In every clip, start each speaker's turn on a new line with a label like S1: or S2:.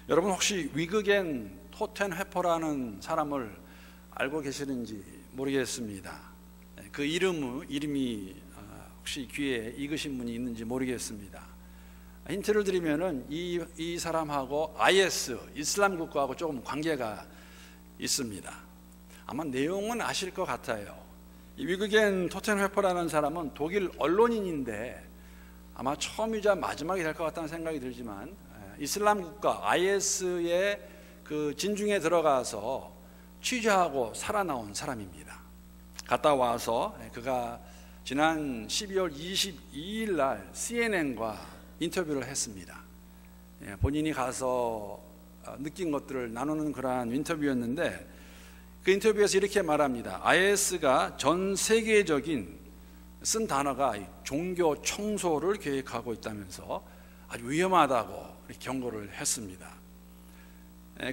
S1: 여러분 혹시 위그겐 토텐헤퍼라는 사람을 알고 계시는지 모르겠습니다. 그 이름이 혹시 귀에 익으신 분이 있는지 모르겠습니다. 힌트를 드리면은 이 사람하고 IS 이슬람 국가하고 조금 관계가 있습니다. 아마 내용은 아실 것 같아요. 이 위그겐 토텐헤퍼라는 사람은 독일 언론인인데 아마 처음이자 마지막이 될 것 같다는 생각이 들지만 이슬람 국가 IS의 그 진중에 들어가서 취재하고 살아나온 사람입니다. 갔다 와서 그가 지난 12월 22일 날 CNN과 인터뷰를 했습니다. 본인이 가서 느낀 것들을 나누는 그러한 인터뷰였는데 그 인터뷰에서 이렇게 말합니다. IS가 전 세계적인 쓴 단어가 종교 청소를 계획하고 있다면서 아주 위험하다고 경고를 했습니다.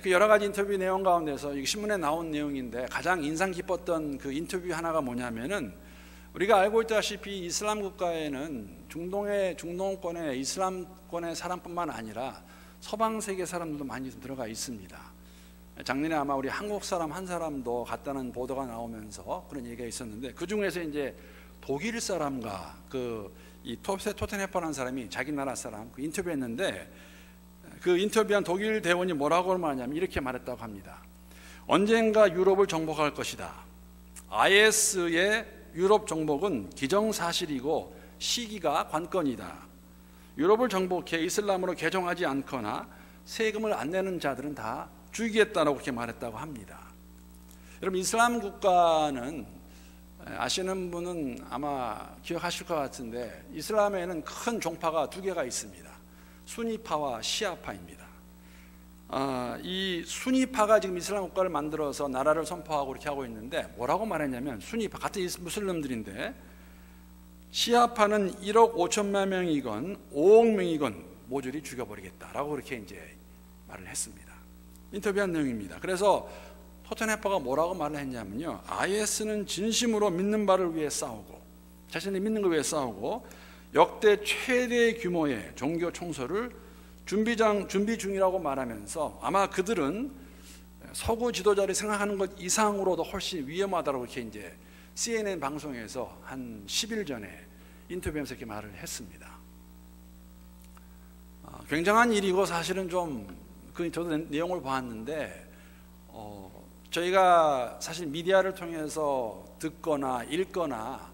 S1: 그 여러 가지 인터뷰 내용 가운데서 신문에 나온 내용인데 가장 인상 깊었던 그 인터뷰 하나가 뭐냐면은 우리가 알고 있다시피 이슬람 국가에는 중동권의 이슬람권의 사람뿐만 아니라 서방 세계 사람들도 많이 들어가 있습니다. 작년에 아마 우리 한국 사람 한 사람도 갔다는 보도가 나오면서 그런 얘기가 있었는데 그 중에서 이제 독일 사람과 이 토텐헤퍼라는 사람이 자기 나라 사람 인터뷰했는데 그 인터뷰한 독일 대원이 뭐라고 말하냐면 이렇게 말했다고 합니다. 언젠가 유럽을 정복할 것이다. IS의 유럽 정복은 기정사실이고 시기가 관건이다. 유럽을 정복해 이슬람으로 개종하지 않거나 세금을 안 내는 자들은 다 죽이겠다라고 그렇게 말했다고 합니다. 여러분 이슬람 국가는 아시는 분은 아마 기억하실 것 같은데 이슬람에는 큰 종파가 두 개가 있습니다. 수니파와 시아파입니다. 이 수니파가 지금 이슬람 국가를 만들어서 나라를 선포하고 이렇게 하고 있는데 뭐라고 말했냐면 수니파 같은 무슬림들인데 시아파는 1억 5천만 명이건 5억 명이건 모조리 죽여버리겠다라고 그렇게 이제 말을 했습니다. 인터뷰한 내용입니다. 그래서 토텐헤퍼가 뭐라고 말을 했냐면요. IS는 진심으로 믿는 바를 위해 싸우고 자신이 믿는 걸 위해 싸우고 역대 최대 규모의 종교 청소를 준비 중이라고 말하면서 아마 그들은 서구 지도자들이 생각하는 것 이상으로도 훨씬 위험하다고 이렇게 이제 CNN 방송에서 한 10일 전에 인터뷰하면서 이렇게 말을 했습니다. 굉장한 일이고 사실은 저도 내용을 보았는데 저희가 사실 미디어를 통해서 듣거나 읽거나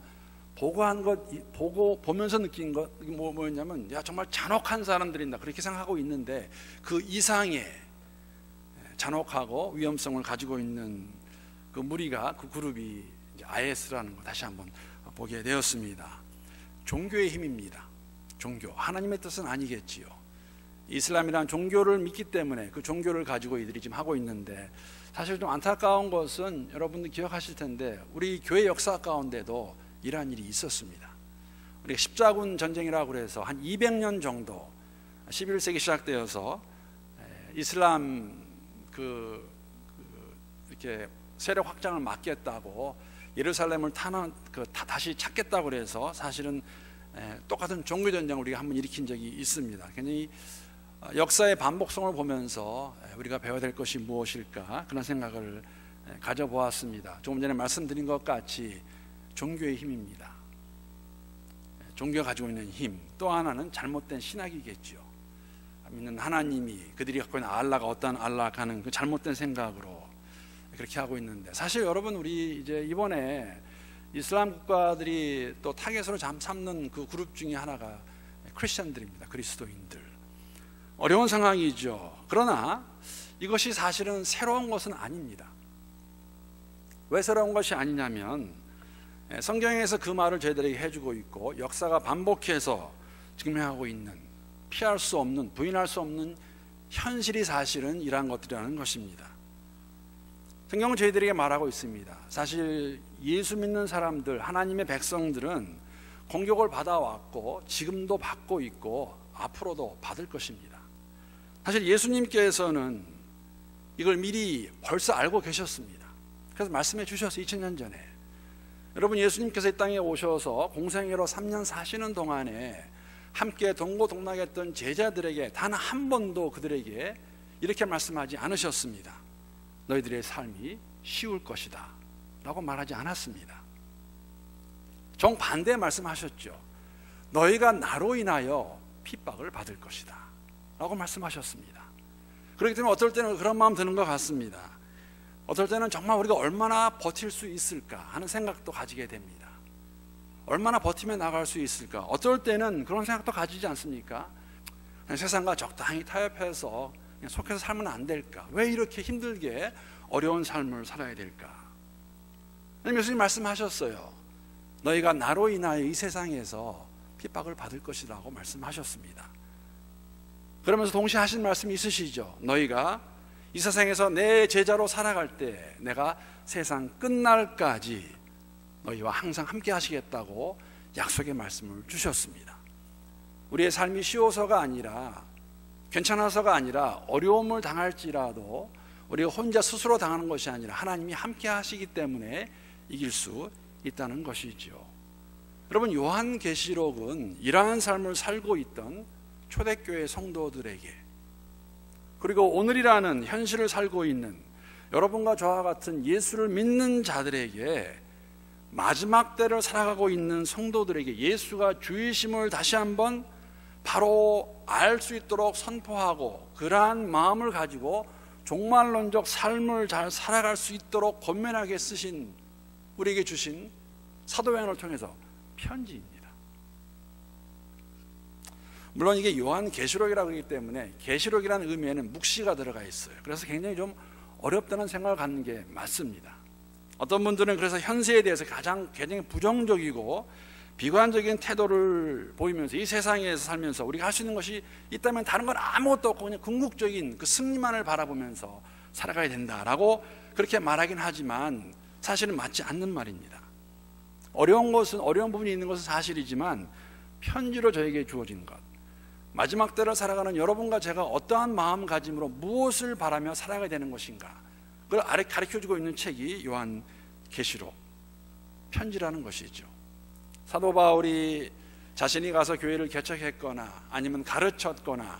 S1: 보면서 느낀 것 뭐였냐면 정말 잔혹한 사람들이다 그렇게 생각하고 있는데 그 이상의 잔혹하고 위험성을 가지고 있는 그 무리가 그 그룹이 이제 IS라는 거 다시 한번 보게 되었습니다. 종교의 힘입니다. 종교 하나님의 뜻은 아니겠지요. 이슬람이라는 종교를 믿기 때문에 그 종교를 가지고 이들이 지금 하고 있는데 사실 좀 안타까운 것은 여러분들 기억하실 텐데 우리 교회 역사 가운데도 이러한 일이 있었습니다. 우리가 십자군 전쟁이라고 해서 한 200년 정도 11세기 시작되어서 이슬람 이렇게 세력 확장을 막겠다고 예루살렘을 다시 찾겠다고 그래서 사실은 똑같은 종교 전쟁을 우리가 한번 일으킨 적이 있습니다. 굉장히 역사의 반복성을 보면서 우리가 배워야 될 것이 무엇일까 그런 생각을 가져보았습니다. 조금 전에 말씀드린 것 같이 종교의 힘입니다. 종교가 가지고 있는 힘 또 하나는 잘못된 신학이겠죠. 믿는 하나님이 그들이 갖고 있는 알라가 어떤 알라가 하는 그 잘못된 생각으로 그렇게 하고 있는데 사실 여러분 우리 이제 이번에 이슬람 국가들이 또 타겟으로 삼는 그 그룹 중에 하나가 크리스천들입니다. 그리스도인들. 어려운 상황이죠. 그러나 이것이 사실은 새로운 것은 아닙니다. 왜 새로운 것이 아니냐면 성경에서 그 말을 저희들에게 해주고 있고 역사가 반복해서 증명하고 있는 피할 수 없는 부인할 수 없는 현실이 사실은 이러한 것들이라는 것입니다. 성경은 저희들에게 말하고 있습니다. 사실 예수 믿는 사람들 하나님의 백성들은 공격을 받아왔고 지금도 받고 있고 앞으로도 받을 것입니다. 사실 예수님께서는 이걸 미리 벌써 알고 계셨습니다. 그래서 말씀해 주셨어요. 2000년 전에 여러분 예수님께서 이 땅에 오셔서 공생애로 3년 사시는 동안에 함께 동고동락했던 제자들에게 단 한 번도 그들에게 이렇게 말씀하지 않으셨습니다. 너희들의 삶이 쉬울 것이다 라고 말하지 않았습니다. 정반대 말씀하셨죠. 너희가 나로 인하여 핍박을 받을 것이다 라고 말씀하셨습니다. 그렇기 때문에 어떨 때는 그런 마음 드는 것 같습니다. 어떨 때는 정말 우리가 얼마나 버틸 수 있을까 하는 생각도 가지게 됩니다. 얼마나 버티며 나갈 수 있을까. 어떨 때는 그런 생각도 가지지 않습니까? 그냥 세상과 적당히 타협해서 그냥 속해서 살면 안 될까? 왜 이렇게 힘들게 어려운 삶을 살아야 될까? 예수님 말씀하셨어요. 너희가 나로 인하여 이 세상에서 핍박을 받을 것이라고 말씀하셨습니다. 그러면서 동시에 하신 말씀이 있으시죠. 너희가 이 세상에서 내 제자로 살아갈 때 내가 세상 끝날까지 너희와 항상 함께 하시겠다고 약속의 말씀을 주셨습니다. 우리의 삶이 쉬워서가 아니라, 괜찮아서가 아니라, 어려움을 당할지라도 우리가 혼자 스스로 당하는 것이 아니라 하나님이 함께 하시기 때문에 이길 수 있다는 것이죠. 여러분, 요한계시록은 이러한 삶을 살고 있던 초대교회 성도들에게, 그리고 오늘이라는 현실을 살고 있는 여러분과 저와 같은 예수를 믿는 자들에게, 마지막 때를 살아가고 있는 성도들에게 예수가 주이심을 다시 한번 바로 알 수 있도록 선포하고, 그러한 마음을 가지고 종말론적 삶을 잘 살아갈 수 있도록 권면하게 쓰신, 우리에게 주신 사도 요한을 통해서 편지입니다. 물론 이게 요한계시록이라고 하기 때문에 계시록이라는 의미에는 묵시가 들어가 있어요. 그래서 굉장히 좀 어렵다는 생각을 갖는 게 맞습니다. 어떤 분들은 그래서 현세에 대해서 굉장히 부정적이고 비관적인 태도를 보이면서 이 세상에서 살면서 우리가 할 수 있는 것이 있다면 다른 건 아무것도 없고 그냥 궁극적인 그 승리만을 바라보면서 살아가야 된다라고 그렇게 말하긴 하지만 사실은 맞지 않는 말입니다. 어려운 부분이 있는 것은 사실이지만 편지로 저에게 주어진 것, 마지막 때를 살아가는 여러분과 제가 어떠한 마음가짐으로 무엇을 바라며 살아가야 되는 것인가, 그걸 가르쳐주고 있는 책이 요한계시록 편지라는 것이죠. 사도 바울이 자신이 가서 교회를 개척했거나 아니면 가르쳤거나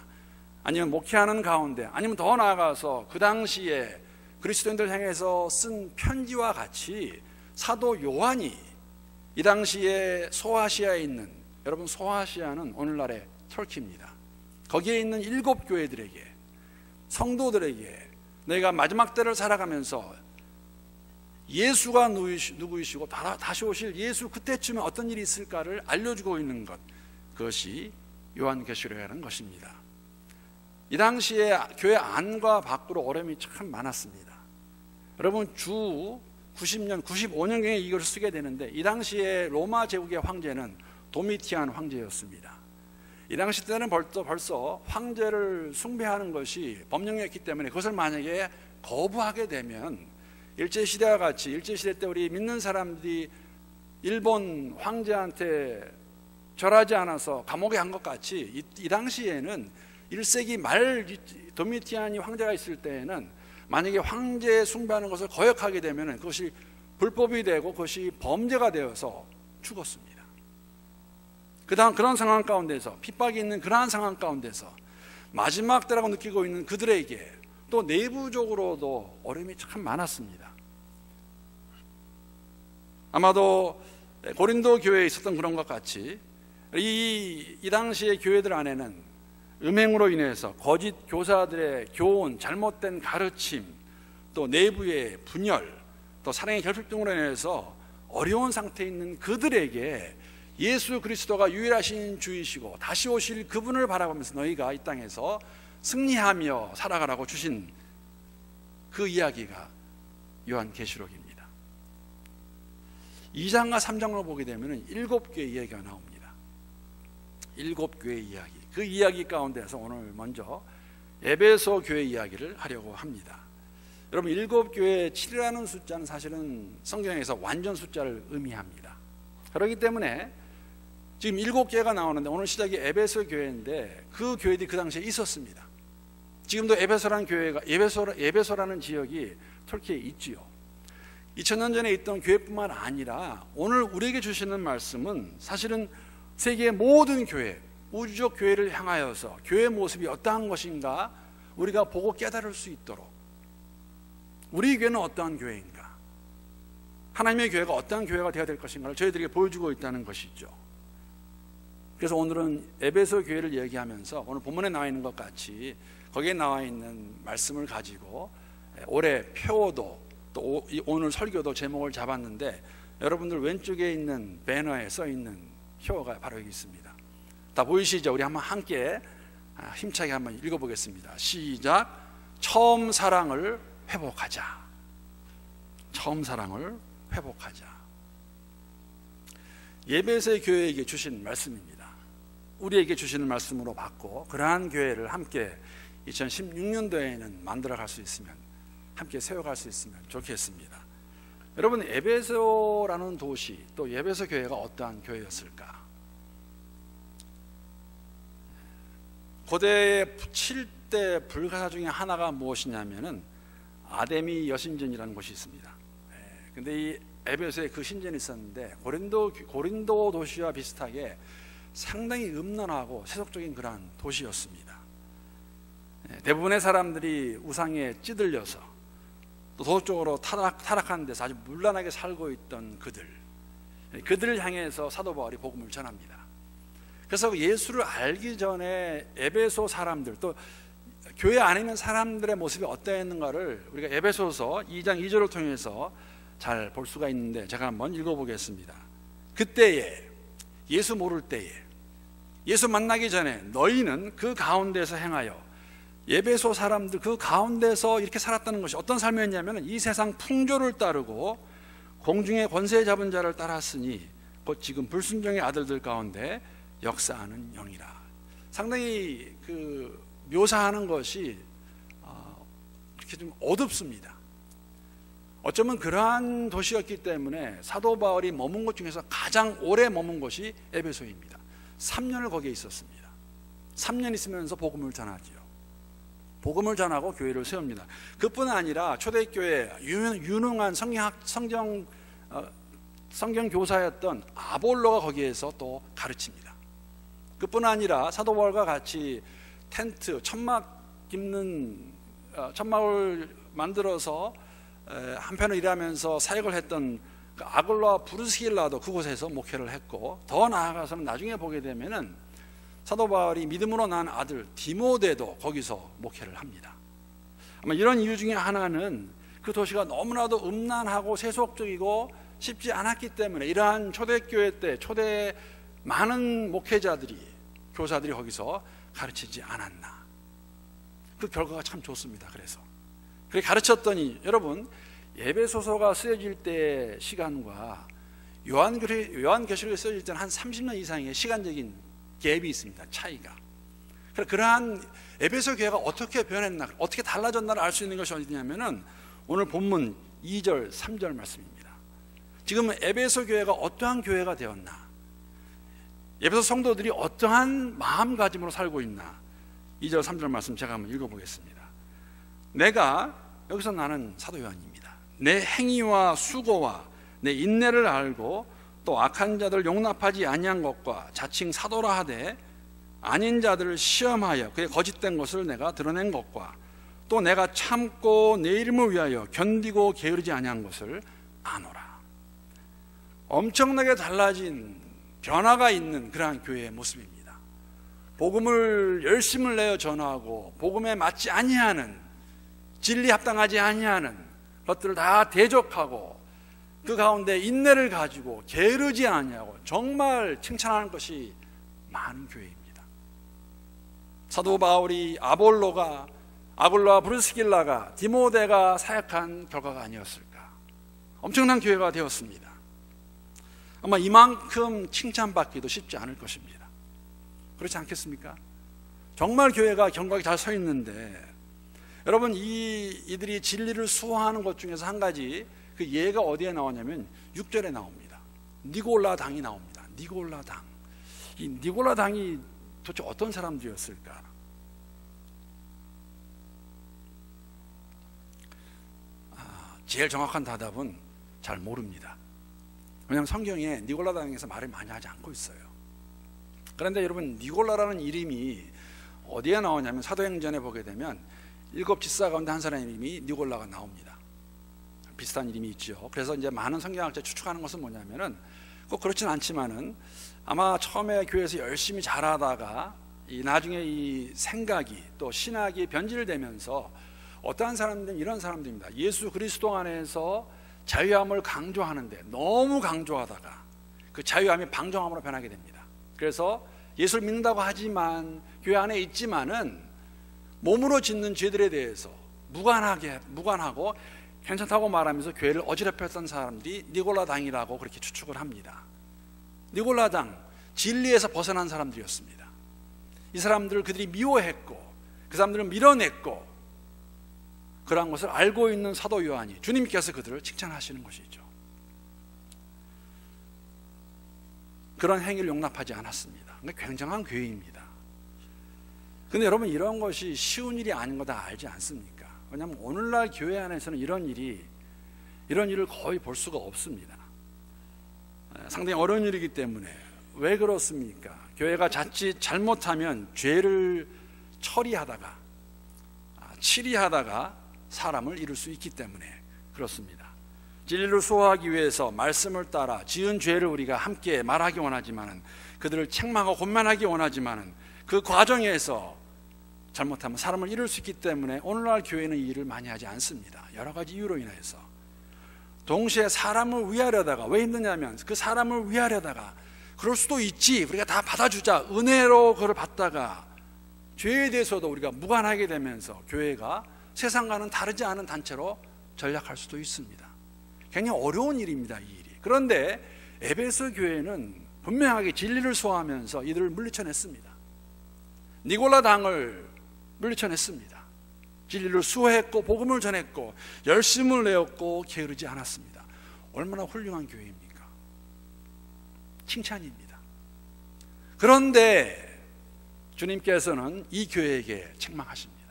S1: 아니면 목회하는 가운데, 아니면 더 나아가서 그 당시에 그리스도인들 향해서 쓴 편지와 같이 사도 요한이 이 당시에 소아시아에 있는, 여러분 소아시아는 오늘날의 터키입니다. 거기에 있는 7 교회들에게, 성도들에게 너희가 마지막 때를 살아가면서 예수가 누구이시고 다시 오실 예수, 그때쯤에 어떤 일이 있을까를 알려주고 있는 것, 그것이 요한계시록이라는 것입니다. 이 당시에 교회 안과 밖으로 어려움이 참 많았습니다. 여러분, 주 90년, 95년경에 이걸 쓰게 되는데, 이 당시에 로마 제국의 황제는 도미티안 황제였습니다. 이 당시 때는 벌써 황제를 숭배하는 것이 법령이었기 때문에 그것을 만약에 거부하게 되면 일제시대와 같이, 일제시대 때 우리 믿는 사람들이 일본 황제한테 절하지 않아서 감옥에 간 것 같이 이 당시에는 1세기 말 도미티안이 황제가 있을 때에는 만약에 황제 숭배하는 것을 거역하게 되면 그것이 불법이 되고 그것이 범죄가 되어서 죽었습니다. 그런 상황 가운데서, 핍박이 있는 그러한 상황 가운데서 마지막 때라고 느끼고 있는 그들에게 또 내부적으로도 어려움이 참 많았습니다. 아마도 고린도 교회에 있었던 그런 것 같이 이 당시의 교회들 안에는 음행으로 인해서 거짓 교사들의 교훈, 잘못된 가르침, 또 내부의 분열, 또 사랑의 결핍 등으로 인해서 어려운 상태에 있는 그들에게 예수 그리스도가 유일하신 주이시고 다시 오실 그분을 바라보면서 너희가 이 땅에서 승리하며 살아가라고 주신 그 이야기가 요한계시록입니다. 2장과 3장을 보게 되면 7교회 이야기가 나옵니다. 7교회 이야기, 그 이야기 가운데서 오늘 먼저 에베소 교회 이야기를 하려고 합니다. 여러분, 7교회 7이라는 숫자는 사실은 성경에서 완전 숫자를 의미합니다. 그렇기 때문에 지금 7개가 나오는데 오늘 시작이 에베소 교회인데 그 교회들이 그 당시에 있었습니다. 지금도 에베소라는 교회가, 에베소라는 지역이 터키에 있지요. 2000년 전에 있던 교회뿐만 아니라 오늘 우리에게 주시는 말씀은 사실은 세계의 모든 교회, 우주적 교회를 향하여서 교회의 모습이 어떠한 것인가 우리가 보고 깨달을 수 있도록 우리 교회는 어떠한 교회인가, 하나님의 교회가 어떠한 교회가 되어야 될 것인가를 저희들에게 보여주고 있다는 것이죠. 그래서 오늘은 에베소 교회를 얘기하면서 오늘 본문에 나와 있는 것 같이 거기에 나와 있는 말씀을 가지고 올해 표도 또 오늘 설교도 제목을 잡았는데, 여러분들 왼쪽에 있는 배너에 써 있는 표가 바로 여기 있습니다. 다 보이시죠? 우리 한번 함께 힘차게 한번 읽어보겠습니다. 시작. 처음 사랑을 회복하자. 처음 사랑을 회복하자. 예배소의 교회에게 주신 말씀입니다. 우리에게 주시는 말씀으로 받고 그러한 교회를 함께 2016년도에는 만들어갈 수 있으면, 함께 세워갈 수 있으면 좋겠습니다. 여러분, 에베소라는 도시, 또 에베소 교회가 어떠한 교회였을까? 고대의 7대 불가사 중에 하나가 무엇이냐면은 아데미 여신전이라는 곳이 있습니다. 근데 이 에베소에 그 신전이 있었는데 고린도 도시와 비슷하게 상당히 음란하고 세속적인 그러한 도시였습니다. 대부분의 사람들이 우상에 찌들려서 또 도덕적으로 타락한 데서 아주 문란하게 살고 있던 그들을 향해서 사도 바울이 복음을 전합니다. 그래서 예수를 알기 전에 에베소 사람들, 또 교회 안에 있는 사람들의 모습이 어떠했는가를 우리가 에베소서 2장 2절을 통해서 잘 볼 수가 있는데, 제가 한번 읽어보겠습니다. 그때에, 예수 모를 때에, 예수 만나기 전에 너희는 그 가운데서 행하여, 에베소 사람들 그 가운데서 이렇게 살았다는 것이 어떤 삶이었냐면, 이 세상 풍조를 따르고 공중의 권세 잡은 자를 따랐으니 곧 지금 불순종의 아들들 가운데 역사하는 영이라. 상당히 그 묘사하는 것이 그렇게 좀 어둡습니다. 어쩌면 그러한 도시였기 때문에 사도 바울이 머문 곳 중에서 가장 오래 머문 곳이 에베소입니다. 3년을 거기에 있었습니다. 3년 있으면서 복음을 전하지요. 복음을 전하고 교회를 세웁니다. 그뿐 아니라 초대교회 유능한 성경 교사였던 아볼로가 거기에서 또 가르칩니다. 그뿐 아니라 사도 바울과 같이 텐트, 천막을 만들어서 한편을 일하면서 사역을 했던 그 아굴라와 브루스길라도 그곳에서 목회를 했고, 더 나아가서는 나중에 보게 되면은 사도 바울이 믿음으로 난 아들 디모데도 거기서 목회를 합니다. 아마 이런 이유 중에 하나는 그 도시가 너무나도 음란하고 세속적이고 쉽지 않았기 때문에 이러한 초대교회 때 많은 목회자들이, 교사들이 거기서 가르치지 않았나. 그 결과가 참 좋습니다. 그래서 그렇게 가르쳤더니, 여러분, 에베소서가 쓰여질 때의 시간과 요한계시록이 쓰여질 때는 한 30년 이상의 시간적인 갭이 있습니다. 차이가. 그러한 에베소 교회가 어떻게 변했나, 어떻게 달라졌나를 알 수 있는 것이 어디냐면은 오늘 본문 2절, 3절 말씀입니다. 지금 에베소 교회가 어떠한 교회가 되었나, 에베소 성도들이 어떠한 마음가짐으로 살고 있나. 2절, 3절 말씀 제가 한번 읽어보겠습니다. 여기서 나는 사도 요한입니다. 내 행위와 수고와 내 인내를 알고 또 악한 자들 용납하지 아니한 것과 자칭 사도라 하되 아닌 자들을 시험하여 그의 거짓된 것을 내가 드러낸 것과 또 내가 참고 내 이름을 위하여 견디고 게으르지 아니한 것을 아노라. 엄청나게 달라진 변화가 있는 그러한 교회의 모습입니다. 복음을 열심을 내어 전하고 복음에 맞지 아니하는, 진리 합당하지 아니하는 것들을 다 대적하고 그 가운데 인내를 가지고 게으르지 아니하고 정말 칭찬하는 것이 많은 교회입니다. 사도 바울이 아볼로와 브루스길라가, 디모데가 사역한 결과가 아니었을까. 엄청난 교회가 되었습니다. 아마 이만큼 칭찬받기도 쉽지 않을 것입니다. 그렇지 않겠습니까? 정말 교회가 견고하게 잘 서 있는데, 여러분, 이들이 진리를 수호하는 것 중에서 한 가지, 그 예가 어디에 나오냐면 6절에 나옵니다. 니골라 당이 나옵니다. 니골라 당. 이 니골라 당이 도대체 어떤 사람들이었을까? 제일 정확한 답은 잘 모릅니다. 왜냐하면 성경에 니골라 당에서 말을 많이 하지 않고 있어요. 그런데 여러분, 니골라라는 이름이 어디에 나오냐면 사도행전에 보게 되면 7 집사 가운데 한 사람의 이름이 니골라가 나옵니다. 비슷한 이름이 있죠. 그래서 이제 많은 성경학자가 추측하는 것은 뭐냐면은 꼭 그렇진 않지만은 아마 처음에 교회에서 열심히 잘하다가 이 나중에 이 생각이 또 신학이 변질되면서 어떠한 사람들은 이런 사람들입니다. 예수 그리스도 안에서 자유함을 강조하는데 너무 강조하다가 그 자유함이 방종함으로 변하게 됩니다. 그래서 예수를 믿는다고 하지만 교회 안에 있지만은 몸으로 짓는 죄들에 대해서 무관하고 괜찮다고 말하면서 교회를 어지럽혔던 사람들이 니골라당이라고 그렇게 추측을 합니다. 니골라당, 진리에서 벗어난 사람들이었습니다. 이 사람들을 그들이 미워했고 그 사람들을 밀어냈고 그러한 것을 알고 있는 사도 요한이 주님께서 그들을 칭찬하시는 것이죠. 그런 행위를 용납하지 않았습니다. 굉장한 교회입니다. 근데 여러분, 이런 것이 쉬운 일이 아닌 거 다 알지 않습니까? 왜냐하면 오늘날 교회 안에서는 이런 일을 거의 볼 수가 없습니다. 상당히 어려운 일이기 때문에. 왜 그렇습니까? 교회가 자칫 잘못하면 죄를 치리하다가 사람을 이룰 수 있기 때문에 그렇습니다. 진리를 수호하기 위해서 말씀을 따라 지은 죄를 우리가 함께 말하기 원하지만은, 그들을 책망하고 권면하기 원하지만은, 그 과정에서 잘못하면 사람을 잃을 수 있기 때문에 오늘날 교회는 이 일을 많이 하지 않습니다. 여러 가지 이유로 인해서. 동시에 사람을 위하려다가, 왜 힘드냐면 그 사람을 위하려다가 그럴 수도 있지, 우리가 다 받아주자, 은혜로 그걸 받다가 죄에 대해서도 우리가 무관하게 되면서 교회가 세상과는 다르지 않은 단체로 전락할 수도 있습니다. 굉장히 어려운 일입니다, 이 일이. 그런데 에베소 교회는 분명하게 진리를 수호하면서 이들을 물리쳐냈습니다. 니골라 당을 물리쳐냈습니다. 진리를 수호했고 복음을 전했고 열심을 내었고 게으르지 않았습니다. 얼마나 훌륭한 교회입니까? 칭찬입니다. 그런데 주님께서는 이 교회에게 책망하십니다.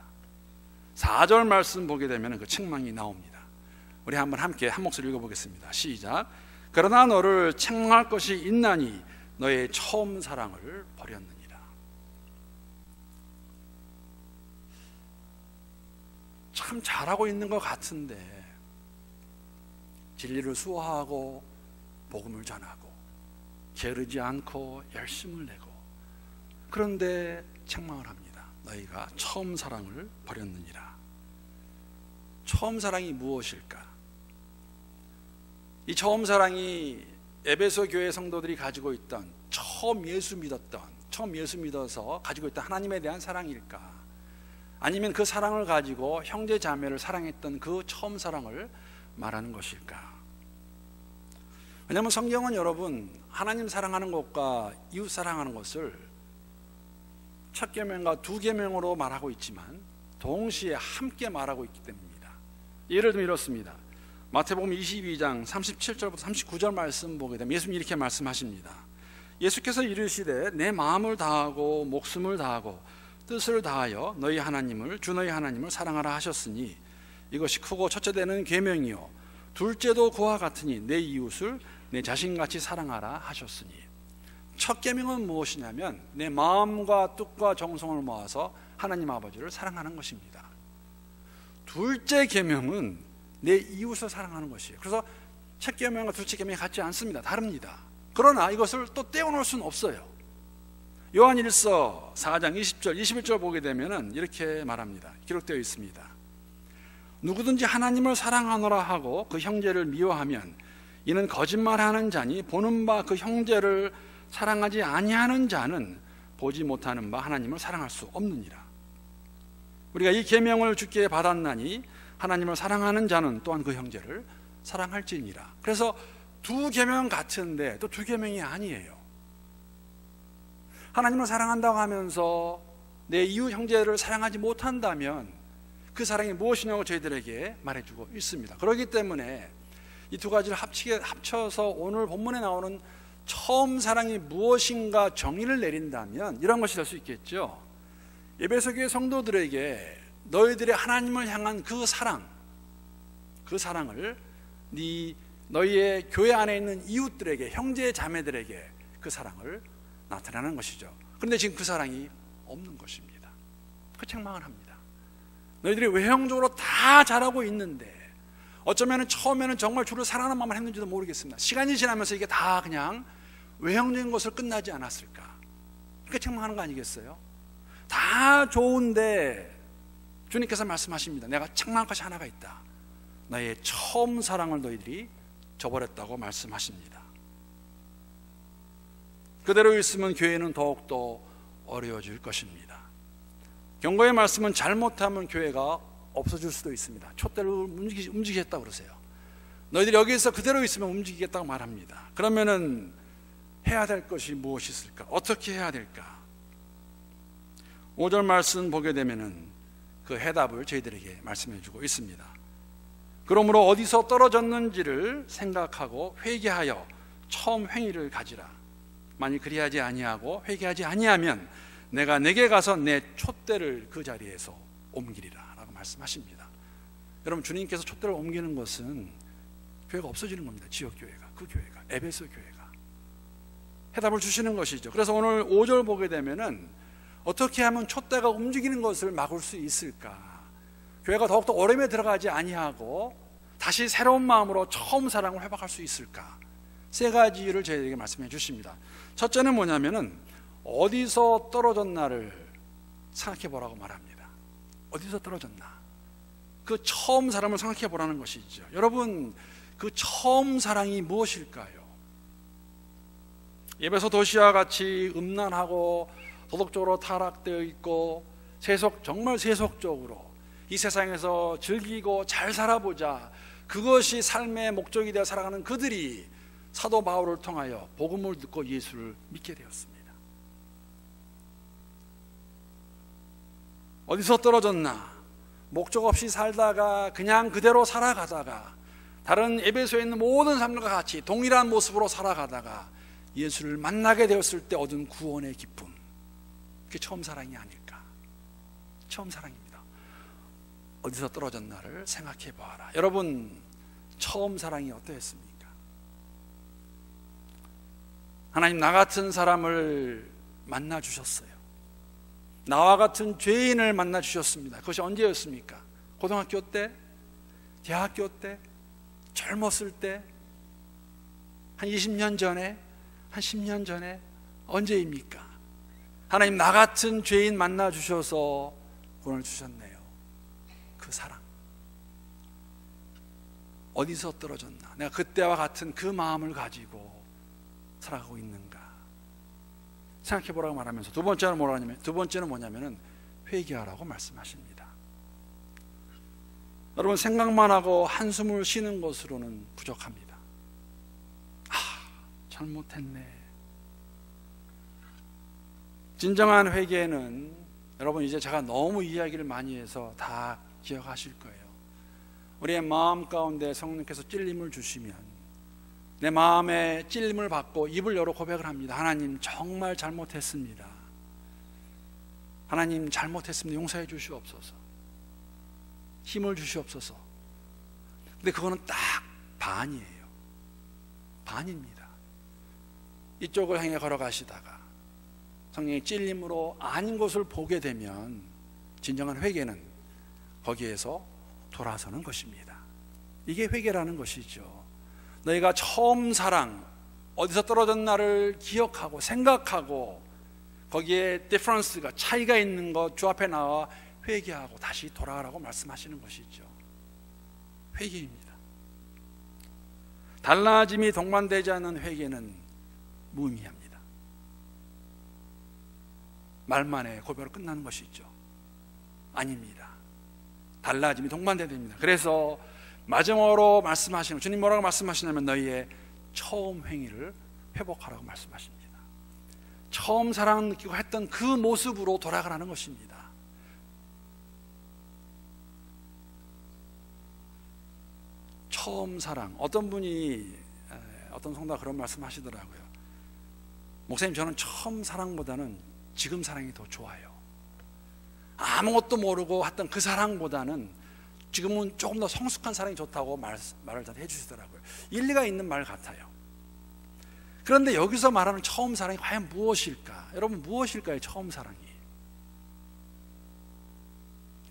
S1: 4절 말씀 보게 되면 그 책망이 나옵니다. 우리 한번 함께 한 목소리 읽어보겠습니다. 시작. 그러나 너를 책망할 것이 있나니 너의 처음 사랑을 버렸느니라. 참 잘하고 있는 것 같은데 진리를 수호하고 복음을 전하고 게으르지 않고 열심을 내고, 그런데 책망을 합니다. 너희가 처음 사랑을 버렸느니라. 처음 사랑이 무엇일까? 이 처음 사랑이 에베소 교회 성도들이 가지고 있던 처음 예수 믿어서 가지고 있던 하나님에 대한 사랑일까? 아니면 그 사랑을 가지고 형제 자매를 사랑했던 그 처음 사랑을 말하는 것일까? 왜냐하면 성경은 여러분, 하나님 사랑하는 것과 이웃 사랑하는 것을 첫 계명과 두 계명으로 말하고 있지만 동시에 함께 말하고 있기 때문입니다. 예를 들면 이렇습니다. 마태복음 22장 37절부터 39절 말씀 보게 되면 예수님이 이렇게 말씀하십니다. 예수께서 이르시되 내 마음을 다하고 목숨을 다하고 뜻을 다하여 너희 하나님을 주 너희 하나님을 사랑하라 하셨으니 이것이 크고 첫째 되는 계명이요 둘째도 그와 같으니 내 이웃을 내 자신같이 사랑하라 하셨으니. 첫 계명은 무엇이냐면 내 마음과 뜻과 정성을 모아서 하나님 아버지를 사랑하는 것입니다. 둘째 계명은 내 이웃을 사랑하는 것이에요. 그래서 첫 계명과 둘째 계명이 같지 않습니다. 다릅니다. 그러나 이것을 또 떼어놓을 수는 없어요. 요한일서 4장 20절 21절 보게 되면 이렇게 말합니다. 기록되어 있습니다. 누구든지 하나님을 사랑하노라 하고 그 형제를 미워하면 이는 거짓말하는 자니 보는 바 그 형제를 사랑하지 아니하는 자는 보지 못하는 바 하나님을 사랑할 수 없느니라. 우리가 이 계명을 주께 받았나니 하나님을 사랑하는 자는 또한 그 형제를 사랑할지니라. 그래서 두 계명 같은데 또 두 계명이 아니에요. 하나님을 사랑한다고 하면서 내 이웃 형제를 사랑하지 못한다면 그 사랑이 무엇이냐고 저희들에게 말해주고 있습니다. 그렇기 때문에 이 두 가지를 합쳐서 오늘 본문에 나오는 처음 사랑이 무엇인가 정의를 내린다면 이런 것이 될 수 있겠죠. 에베소 교회 성도들에게 너희들의 하나님을 향한 그 사랑을 너희의 교회 안에 있는 이웃들에게, 형제 자매들에게 그 사랑을 나타나는 것이죠. 그런데 지금 그 사랑이 없는 것입니다. 그 책망을 합니다. 너희들이 외형적으로 다 잘하고 있는데 어쩌면 처음에는 정말 주를 사랑하는 마음을 했는지도 모르겠습니다. 시간이 지나면서 이게 다 그냥 외형적인 것을 끝나지 않았을까? 그렇게 책망하는 거 아니겠어요? 다 좋은데 주님께서 말씀하십니다. 내가 책망할 것이 하나가 있다. 나의 처음 사랑을 너희들이 저버렸다고 말씀하십니다. 그대로 있으면 교회는 더욱더 어려워질 것입니다. 경고의 말씀은 잘못하면 교회가 없어질 수도 있습니다. 촛대를 움직이겠다고 그러세요. 너희들이 여기에서 그대로 있으면 움직이겠다고 말합니다. 그러면은 해야 될 것이 무엇이 있을까? 어떻게 해야 될까? 5절 말씀 보게 되면은 그 해답을 저희들에게 말씀해 주고 있습니다. 그러므로 어디서 떨어졌는지를 생각하고 회개하여 처음 행위를 가지라. 만일 그리하지 아니하고 회개하지 아니하면 내가 내게 가서 내 촛대를 그 자리에서 옮기리라 라고 말씀하십니다. 여러분, 주님께서 촛대를 옮기는 것은 교회가 없어지는 겁니다. 지역교회가, 그 교회가, 에베소 교회가 해답을 주시는 것이죠. 그래서 오늘 5절 보게 되면은 어떻게 하면 촛대가 움직이는 것을 막을 수 있을까? 교회가 더욱더 어려움에 들어가지 아니하고 다시 새로운 마음으로 처음 사랑을 회복할 수 있을까? 세 가지를 저희에게 말씀해 주십니다. 첫째는 뭐냐면은 어디서 떨어졌나를 생각해 보라고 말합니다. 어디서 떨어졌나? 그 처음 사랑을 생각해 보라는 것이죠. 여러분, 그 처음 사랑이 무엇일까요? 에베소 도시와 같이 음란하고 도덕적으로 타락되어 있고 정말 세속적으로 이 세상에서 즐기고 잘 살아보자, 그것이 삶의 목적이 되어 살아가는 그들이 사도 바울을 통하여 복음을 듣고 예수를 믿게 되었습니다. 어디서 떨어졌나? 목적 없이 살다가 그냥 그대로 살아가다가 다른 에베소에 있는 모든 사람들과 같이 동일한 모습으로 살아가다가 예수를 만나게 되었을 때 얻은 구원의 기쁨, 그게 처음 사랑이 아닐까? 처음 사랑입니다. 어디서 떨어졌나를 생각해 보아라. 여러분, 처음 사랑이 어떠했습니까? 하나님, 나 같은 사람을 만나 주셨어요. 나와 같은 죄인을 만나 주셨습니다. 그것이 언제였습니까? 고등학교 때? 대학교 때? 젊었을 때? 한 20년 전에? 한 10년 전에? 언제입니까? 하나님, 나 같은 죄인 만나 주셔서 구원을 주셨네요. 그 사랑 어디서 떨어졌나? 내가 그때와 같은 그 마음을 가지고 살아가고 있는가? 생각해 보라고 말하면서 두 번째는 뭐냐면은 회개하라고 말씀하십니다. 여러분, 생각만 하고 한숨을 쉬는 것으로는 부족합니다. 잘못했네. 진정한 회개는 여러분, 이제 제가 너무 이야기를 많이 해서 다 기억하실 거예요. 우리의 마음 가운데 성령께서 찔림을 주시면 내 마음에 찔림을 받고 입을 열어 고백을 합니다. 하나님, 정말 잘못했습니다. 하나님, 잘못했습니다. 용서해 주시옵소서. 힘을 주시옵소서. 근데 그거는 딱 반이에요. 반입니다. 이쪽을 향해 걸어가시다가 성령의 찔림으로 아닌 것을 보게 되면 진정한 회개는 거기에서 돌아서는 것입니다. 이게 회개라는 것이죠. 너희가 처음 사랑, 어디서 떨어졌나를 기억하고 생각하고 거기에 디퍼런스가, 차이가 있는 것 주 앞에 나와 회개하고 다시 돌아가라고 말씀하시는 것이죠. 회개입니다. 달라짐이 동반되지 않는 회개는 무의미합니다. 말만에 고백으로 끝나는 것이죠. 아닙니다. 달라짐이 동반돼야 됩니다. 그래서 마지막으로 말씀하시는, 주님 뭐라고 말씀하시냐면 너희의 처음 행위를 회복하라고 말씀하십니다. 처음 사랑을 느끼고 했던 그 모습으로 돌아가라는 것입니다. 처음 사랑. 어떤 분이, 어떤 성도가 그런 말씀 하시더라고요. 목사님, 저는 처음 사랑보다는 지금 사랑이 더 좋아요. 아무것도 모르고 했던 그 사랑보다는 지금은 조금 더 성숙한 사랑이 좋다고 말을 다 해주시더라고요. 일리가 있는 말 같아요. 그런데 여기서 말하는 처음 사랑이 과연 무엇일까? 여러분, 무엇일까요? 처음 사랑이.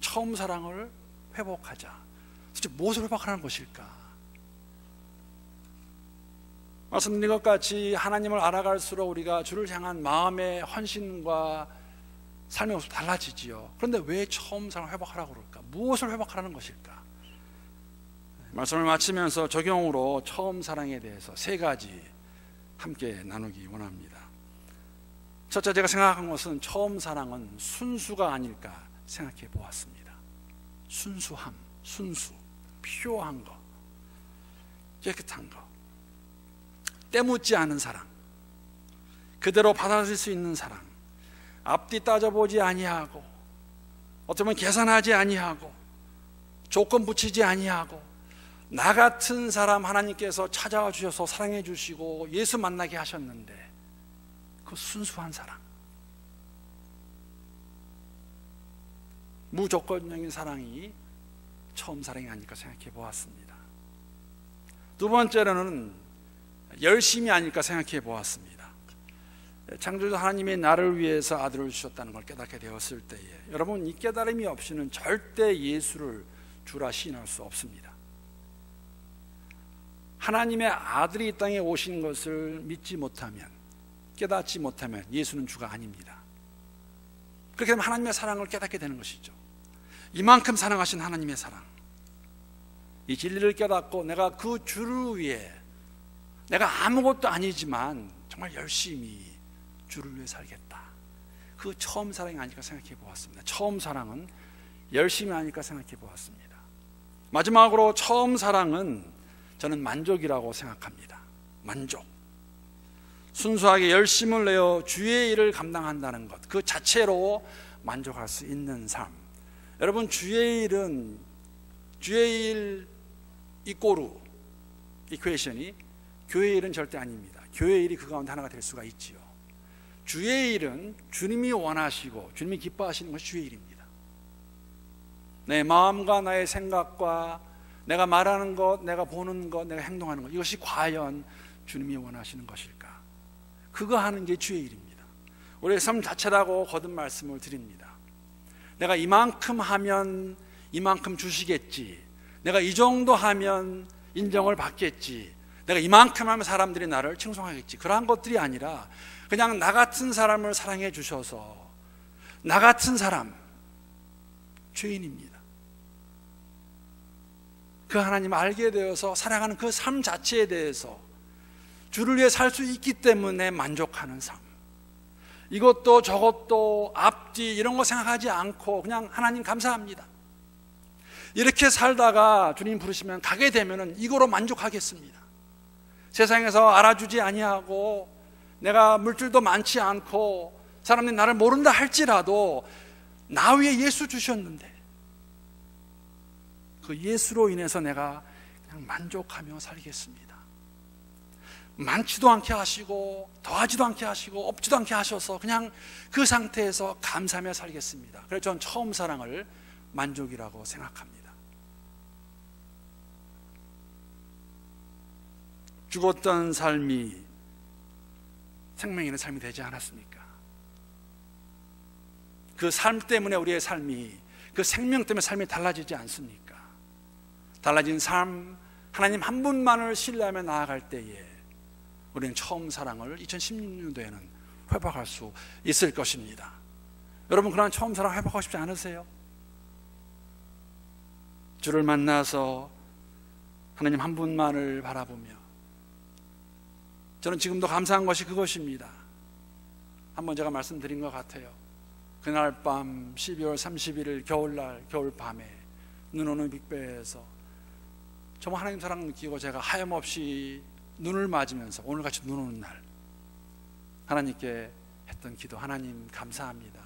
S1: 처음 사랑을 회복하자. 도대체 무엇을 회복하라는 것일까? 말씀드린 것 같이 하나님을 알아갈수록 우리가 주를 향한 마음의 헌신과 삶의 모습이 달라지지요. 그런데 왜 처음 사랑을 회복하라고 그럴까? 무엇을 회복하라는 것일까? 말씀을 마치면서 적용으로 처음 사랑에 대해서 세 가지 함께 나누기 원합니다. 첫째, 제가 생각한 것은 처음 사랑은 순수가 아닐까 생각해 보았습니다. 순수함, 순수, 피요한 것, 깨끗한 것, 때묻지 않은 사랑, 그대로 받아들일 수 있는 사랑, 앞뒤 따져보지 아니하고 어쩌면 계산하지 아니하고 조건 붙이지 아니하고 나 같은 사람 하나님께서 찾아와 주셔서 사랑해 주시고 예수 만나게 하셨는데 그 순수한 사랑, 무조건적인 사랑이 처음 사랑이 아닐까 생각해 보았습니다. 두 번째로는 열심이 아닐까 생각해 보았습니다. 창조주 하나님이 나를 위해서 아들을 주셨다는 걸 깨닫게 되었을 때에 여러분, 이 깨달음이 없이는 절대 예수를 주라 시인할 수 없습니다. 하나님의 아들이 이 땅에 오신 것을 믿지 못하면, 깨닫지 못하면 예수는 주가 아닙니다. 그렇게 되면 하나님의 사랑을 깨닫게 되는 것이죠. 이만큼 사랑하신 하나님의 사랑, 이 진리를 깨닫고 내가 그 주를 위해, 내가 아무것도 아니지만 정말 열심히 주를 위해 살겠다, 그 처음 사랑이 아닐까 생각해 보았습니다. 처음 사랑은 열심이 아닐까 생각해 보았습니다. 마지막으로 처음 사랑은 저는 만족이라고 생각합니다. 만족, 순수하게 열심을 내어 주의 일을 감당한다는 것, 그 자체로 만족할 수 있는 삶. 여러분, 주의 일은, 주의 일 이꼬르 이퀘이션이 교회 일은 절대 아닙니다. 교회 일이 그 가운데 하나가 될 수가 있지요. 주의 일은 주님이 원하시고 주님이 기뻐하시는 것이 주의 일입니다. 내 마음과 나의 생각과 내가 말하는 것, 내가 보는 것, 내가 행동하는 것, 이것이 과연 주님이 원하시는 것일까? 그거 하는 게 주의 일입니다. 우리의 삶 자체라고 거듭 말씀을 드립니다. 내가 이만큼 하면 이만큼 주시겠지, 내가 이 정도 하면 인정을 받겠지, 내가 이만큼 하면 사람들이 나를 칭송하겠지, 그러한 것들이 아니라 그냥 나 같은 사람을 사랑해 주셔서, 나 같은 사람, 죄인입니다. 그 하나님을 알게 되어서 사랑하는 그 삶 자체에 대해서 주를 위해 살 수 있기 때문에 만족하는 삶, 이것도 저것도 앞뒤 이런 거 생각하지 않고 그냥 하나님 감사합니다, 이렇게 살다가 주님 부르시면 가게 되면 이거로 만족하겠습니다. 세상에서 알아주지 아니하고 내가 물질도 많지 않고 사람들이 나를 모른다 할지라도 나 위에 예수 주셨는데 그 예수로 인해서 내가 그냥 만족하며 살겠습니다. 많지도 않게 하시고 더하지도 않게 하시고 없지도 않게 하셔서 그냥 그 상태에서 감사하며 살겠습니다. 그래서 전 처음 사랑을 만족이라고 생각합니다. 죽었던 삶이 생명 있는 삶이 되지 않았습니까? 그 삶 때문에 우리의 삶이, 그 생명 때문에 삶이 달라지지 않습니까? 달라진 삶, 하나님 한 분만을 신뢰하며 나아갈 때에 우리는 처음 사랑을 2016년도에는 회복할 수 있을 것입니다. 여러분, 그런 처음 사랑 회복하고 싶지 않으세요? 주를 만나서 하나님 한 분만을 바라보며, 저는 지금도 감사한 것이 그것입니다. 한번 제가 말씀드린 것 같아요. 그날 밤 12월 31일 겨울날, 겨울밤에 눈 오는 빅배에서 정말 하나님 사랑 느끼고 제가 하염없이 눈을 맞으면서 오늘같이 눈 오는 날 하나님께 했던 기도, 하나님 감사합니다,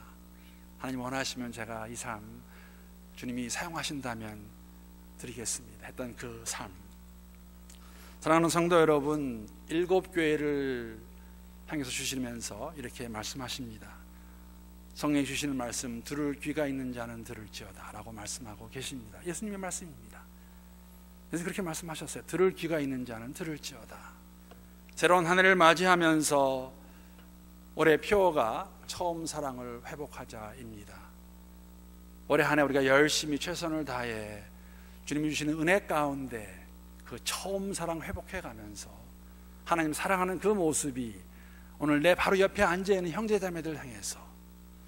S1: 하나님 원하시면 제가 이 삶 주님이 사용하신다면 드리겠습니다 했던 그 삶. 사랑하는 성도 여러분, 7교회를 향해서 주시면서 이렇게 말씀하십니다. 성령이 주시는 말씀, 들을 귀가 있는 자는 들을지어다 라고 말씀하고 계십니다. 예수님의 말씀입니다. 그래서 그렇게 말씀하셨어요. 들을 귀가 있는 자는 들을지어다. 새로운 한 해를 맞이하면서 올해 표어가 처음 사랑을 회복하자입니다. 올해 한 해 우리가 열심히 최선을 다해 주님이 주시는 은혜 가운데 그 처음 사랑 회복해가면서 하나님 사랑하는 그 모습이 오늘 내 바로 옆에 앉아있는 형제자매들 향해서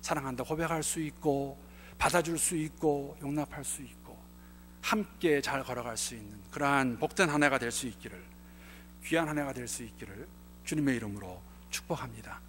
S1: 사랑한다 고백할 수 있고, 받아줄 수 있고, 용납할 수 있고, 함께 잘 걸어갈 수 있는 그러한 복된 한 해가 될 수 있기를, 귀한 한 해가 될 수 있기를 주님의 이름으로 축복합니다.